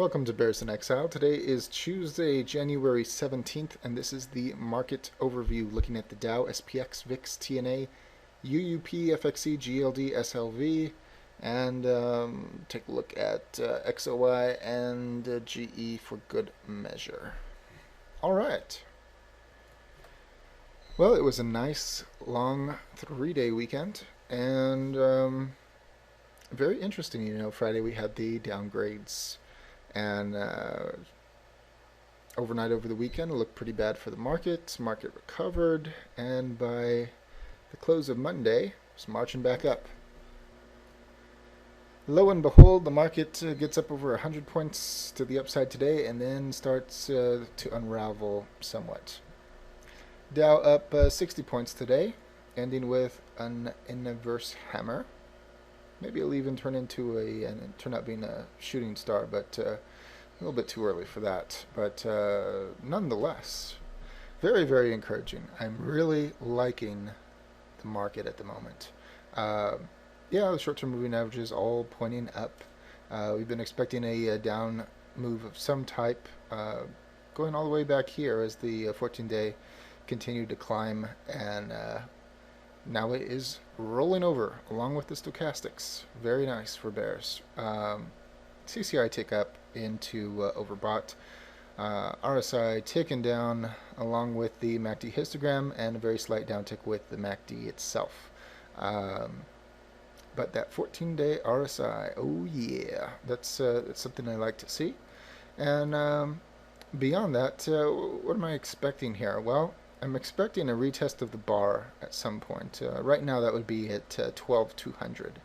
Welcome to Bears in Exile. Today is Tuesday, January 17th, and this is the market overview looking at the Dow, SPX, VIX, TNA, UUP, FXE, GLD, SLV, and take a look at XOY and GE for good measure. All right. Well, it was a nice long 3-day weekend, and very interesting. Friday we had the downgrades. And overnight over the weekend, it looked pretty bad for the market. Market recovered, and by the close of Monday, it's marching back up. Lo and behold, the market gets up over 100 points to the upside today, and then starts to unravel somewhat. Dow up 60 points today, ending with an inverse hammer. Maybe it'll even turn out being a shooting star, but a little bit too early for that. But nonetheless, very, very encouraging. I'm really liking the market at the moment. The short-term moving averages all pointing up. We've been expecting a down move of some type, going all the way back here as the 14-day continued to climb, and now it is rolling over along with the stochastics. Very nice for bears. CCI tick up into overbought. RSI ticking down along with the MACD histogram, and a very slight downtick with the MACD itself. But that 14-day RSI, oh yeah, that's something I like to see. And beyond that, what am I expecting here? Well, I'm expecting a retest of the bar at some point. Right now that would be at 12,200,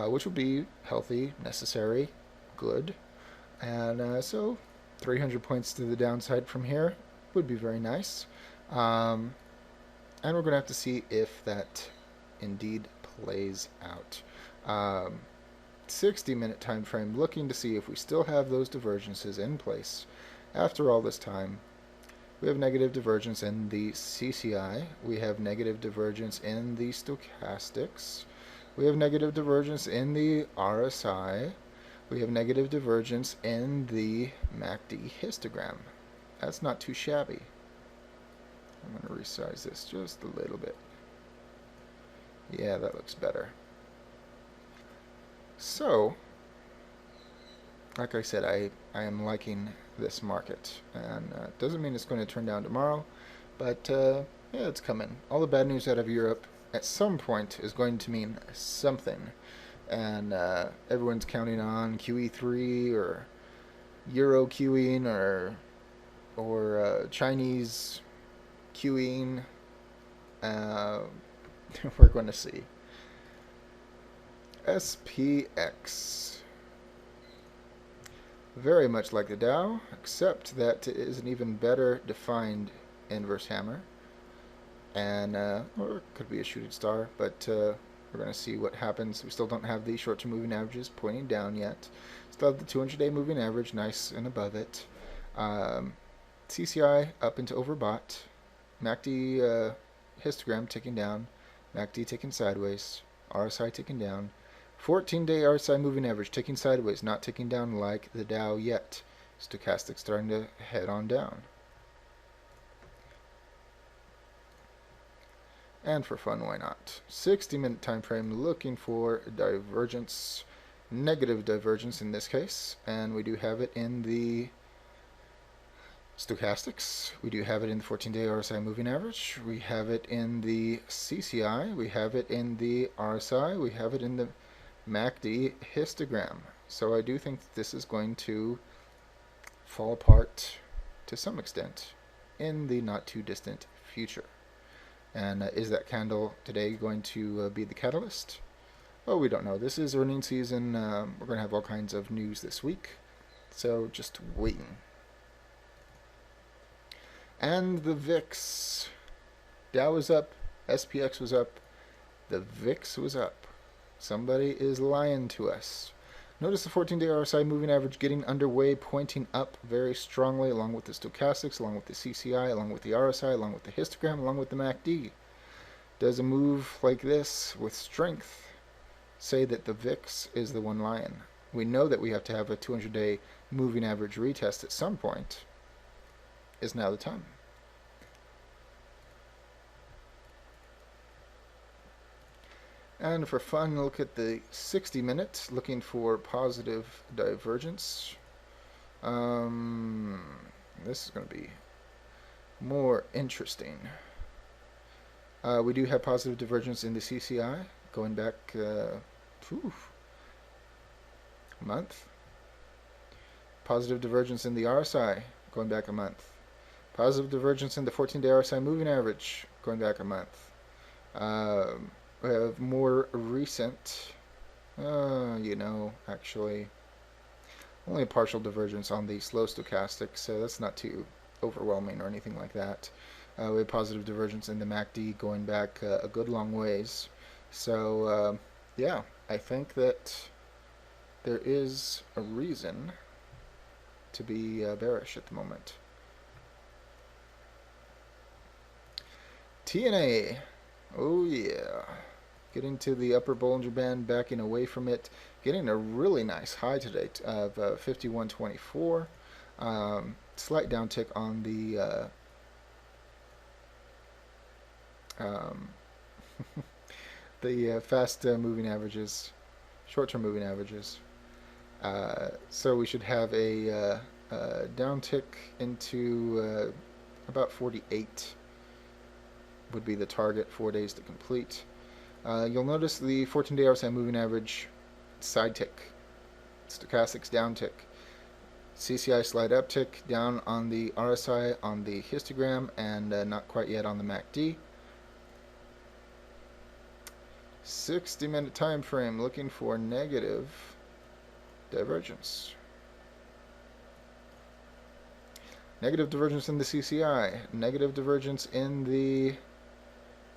which would be healthy, necessary, good. And so 300 points to the downside from here would be very nice. And we're going to have to see if that indeed plays out. 60-minute time frame, looking to see if we still have those divergences in place after all this time. We have negative divergence in the CCI. We have negative divergence in the stochastics. We have negative divergence in the RSI. We have negative divergence in the MACD histogram. That's not too shabby. I'm going to resize this just a little bit. Yeah, that looks better. So, like I said, I am liking this market, and it doesn't mean it's going to turn down tomorrow, but yeah, it's coming. All the bad news out of Europe at some point is going to mean something, and everyone's counting on QE3 or Euro QEing or Chinese QEing. We're going to see. SPX. Very much like the Dow, except that it is an even better defined inverse hammer, and or it could be a shooting star, but we're going to see what happens. We still don't have the short-term moving averages pointing down yet. Still have the 200-day moving average nice and above it. CCI up into overbought. MACD histogram ticking down. MACD ticking sideways. RSI ticking down. 14-day RSI moving average ticking sideways, not ticking down like the Dow yet. Stochastic starting to head on down. And for fun, why not? 60-minute time frame, looking for divergence, negative divergence in this case, and we do have it in the stochastics. We do have it in the 14-day RSI moving average. We have it in the CCI. We have it in the RSI. We have it in the MACD histogram. So I do think that this is going to fall apart to some extent in the not too distant future. And is that candle today going to be the catalyst? Well, we don't know. This is earnings season. We're going to have all kinds of news this week, so just waiting. And the VIX. Dow was up, SPX was up, the VIX was up. Somebody is lying to us. Notice the 14-day RSI moving average getting underway, pointing up very strongly, along with the stochastics, along with the CCI, along with the RSI, along with the histogram, along with the MACD. Does a move like this with strength say that the VIX is the one lying? We know that we have to have a 200-day moving average retest at some point, is now the time. And for fun, look at the 60 minutes, looking for positive divergence. This is going to be more interesting. We do have positive divergence in the CCI, going back a month. Positive divergence in the RSI, going back a month. Positive divergence in the 14-day RSI moving average, going back a month. We have more recent, actually, only a partial divergence on the slow stochastic, so that's not too overwhelming or anything like that. We have positive divergence in the MACD going back a good long ways. So, yeah, I think that there is a reason to be bearish at the moment. TNA, oh yeah. Getting to the upper Bollinger Band, backing away from it, getting a really nice high today of 51.24. Slight downtick on the the fast moving averages, short-term moving averages. So we should have a downtick into about 48 would be the target, 4 days to complete. You'll notice the 14-day RSI moving average side tick, stochastics downtick, CCI slight uptick down on the RSI on the histogram, and not quite yet on the MACD. 60-minute time frame, looking for negative divergence. Negative divergence in the CCI, negative divergence in the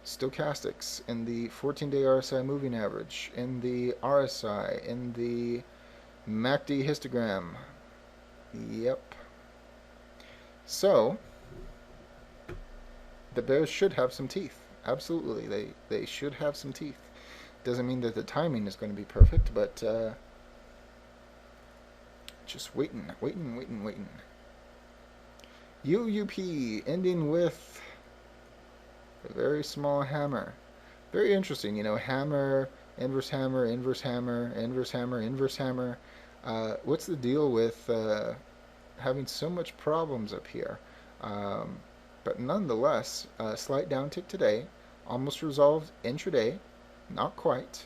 stochastics, in the 14-day RSI moving average, in the RSI, in the MACD histogram. Yep. So, the bears should have some teeth. Absolutely, they should have some teeth. Doesn't mean that the timing is going to be perfect, but just waiting. UUP ending with a very small hammer. Very interesting, hammer, inverse hammer, inverse hammer, inverse hammer, inverse hammer. What's the deal with having so much problems up here? But nonetheless, a slight downtick today, almost resolved intraday, not quite.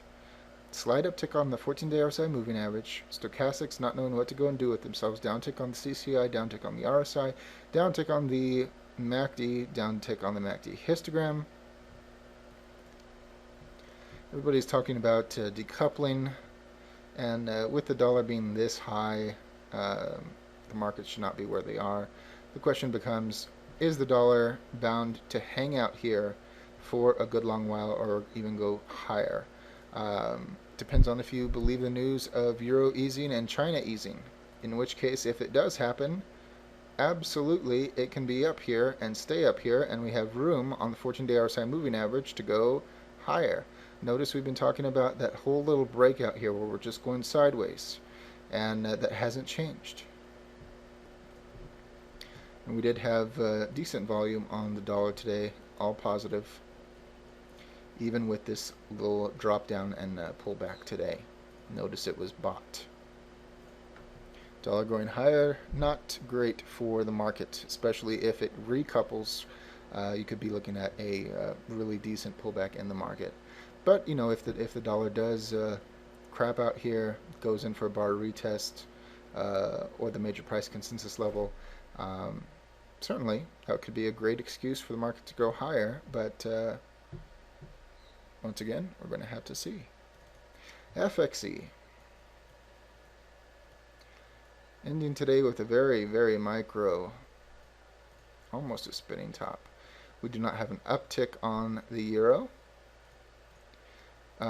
Slight uptick on the 14-day RSI moving average. Stochastics not knowing what to go and do with themselves. Downtick on the CCI, downtick on the RSI, downtick on the MACD, downtick on the MACD histogram. Everybody's talking about decoupling, and with the dollar being this high, the markets should not be where they are. The question becomes, is the dollar bound to hang out here for a good long while or even go higher? Depends on if you believe the news of Euro easing and China easing, in which case, if it does happen, absolutely it can be up here and stay up here, and we have room on the 14-day RSI moving average to go higher. Notice we've been talking about that whole little breakout here where we're just going sideways, and that hasn't changed. And we did have decent volume on the dollar today, all positive, even with this little drop down and pullback today. Notice it was bought. Dollar going higher, not great for the market, especially if it recouples. You could be looking at a really decent pullback in the market. But if the dollar does crap out here, goes in for a bar retest or the major price consensus level, certainly that could be a great excuse for the market to go higher. But once again, we're going to have to see. FXE. Ending today with a very, very micro, almost a spinning top. We do not have an uptick on the euro.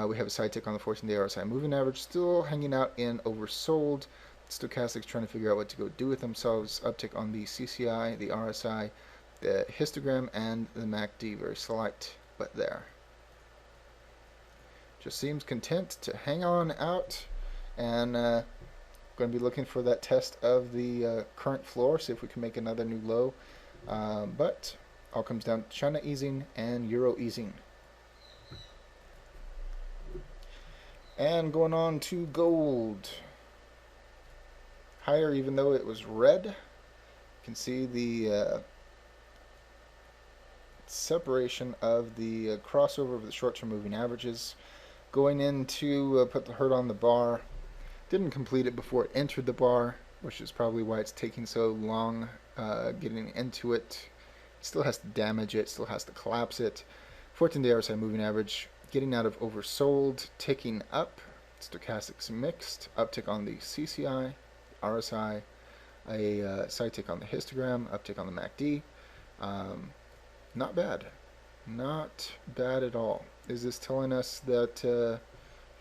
We have a side tick on the 14-day RSI moving average, still hanging out in oversold. Stochastics trying to figure out what to go do with themselves. Uptick on the CCI, the RSI, the histogram, and the MACD. Very slight, but there. Just seems content to hang on out and Going to be looking for that test of the current floor, see if we can make another new low. But all comes down to China easing and Euro easing. And going on to gold. Higher even though it was red. You can see the separation of the crossover of the short-term moving averages. Going in to put the hurt on the bar. Didn't complete it before it entered the bar, which is probably why it's taking so long getting into it. Still has to damage it, still has to collapse it. 14-day RSI moving average getting out of oversold, ticking up. Stochastics mixed, uptick on the CCI, RSI, a side tick on the histogram, uptick on the MACD. Not bad. Not bad at all. Is this telling us that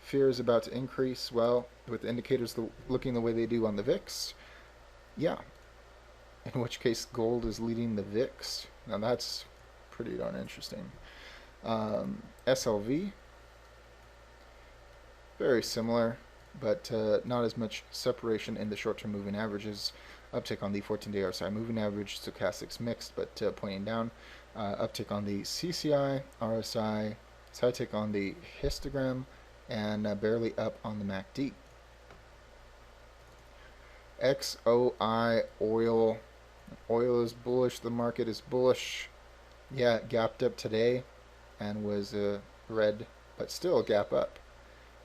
fear is about to increase? Well, with the indicators looking the way they do on the VIX, yeah. In which case gold is leading the VIX. Now that's pretty darn interesting. SLV, very similar, but not as much separation in the short-term moving averages. Uptick on the 14-day RSI moving average, stochastics mixed, but pointing down. Uptick on the CCI, RSI, side tick on the histogram, and barely up on the MACD. XOI oil. Oil is bullish. The market is bullish. Yeah, it gapped up today and was red, but still a gap up.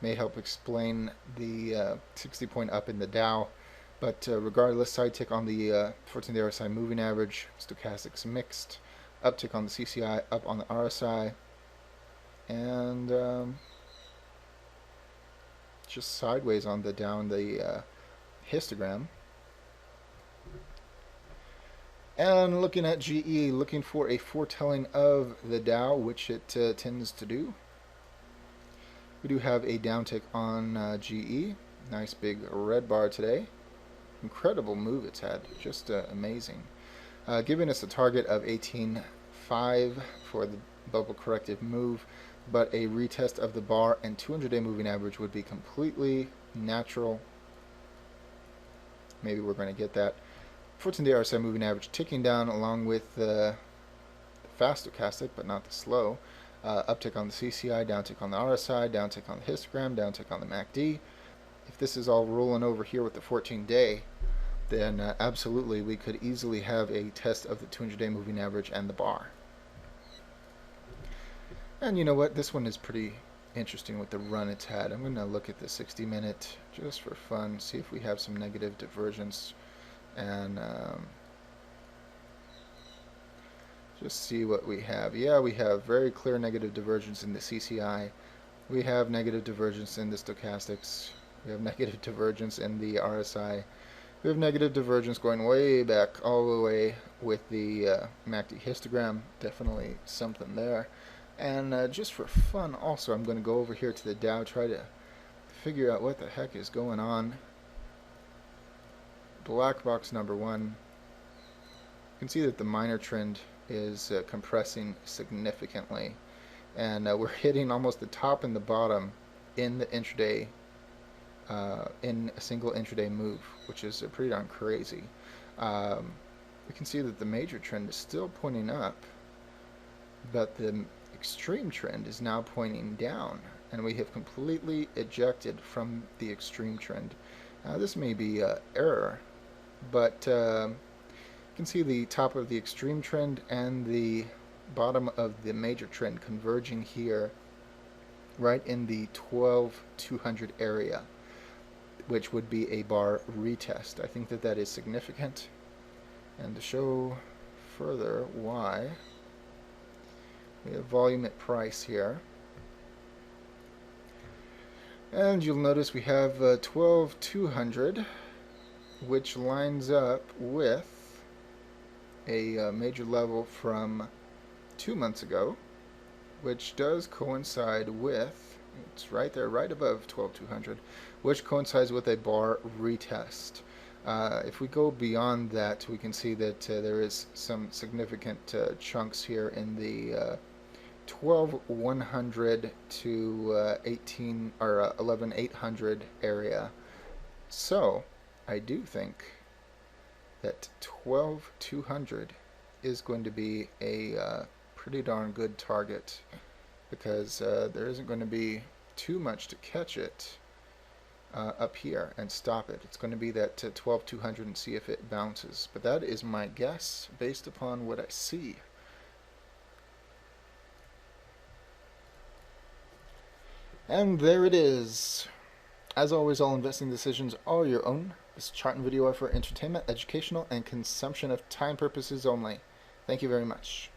May help explain the 60-point up in the Dow. But regardless, side tick on the 14-day RSI moving average, stochastics mixed, uptick on the CCI, up on the RSI, and just sideways on the Dow and the histogram. And looking at GE, looking for a foretelling of the Dow, which it tends to do. We do have a downtick on GE. Nice big red bar today. Incredible move it's had, just amazing. Giving us a target of 18.5 for the bubble corrective move, but a retest of the bar and 200-day moving average would be completely natural. Maybe we're going to get that. 14-day RSI moving average ticking down along with the fast stochastic, but not the slow. Uptick on the CCI, downtick on the RSI, downtick on the histogram, downtick on the MACD. If this is all rolling over here with the 14-day, then absolutely we could easily have a test of the 200-day moving average and the bar. And you know what? This one is pretty interesting with the run it's had. I'm going to look at the 60-minute just for fun, see if we have some negative divergence, and just see what we have. Yeah, we have very clear negative divergence in the CCI. We have negative divergence in the stochastics. We have negative divergence in the RSI. We have negative divergence going way back all the way with the MACD histogram. Definitely something there. And just for fun also, I'm going to go over here to the Dow, try to figure out what the heck is going on. Black box number one. You can see that the minor trend is compressing significantly. And we're hitting almost the top and the bottom in the intraday, in a single intraday move, which is pretty darn crazy. We can see that the major trend is still pointing up, but the extreme trend is now pointing down, and we have completely ejected from the extreme trend. Now this may be error, but you can see the top of the extreme trend and the bottom of the major trend converging here right in the 12,200 area, which would be a bar retest. I think that that is significant, and to show further why, we have volume at price here, and you'll notice we have 12,200, which lines up with a major level from 2 months ago, which does coincide with, it's right there, right above 12,200, which coincides with a bar retest. If we go beyond that, we can see that there is some significant chunks here in the 12,100 to 11,800 area. So I do think that 12,200 is going to be a pretty darn good target, because there isn't going to be too much to catch it up here and stop it. It's going to be that 12,200 and see if it bounces. But that is my guess based upon what I see. And there it is. As always, all investing decisions are your own. This chart and video are for entertainment, educational, and consumption of time purposes only. Thank you very much.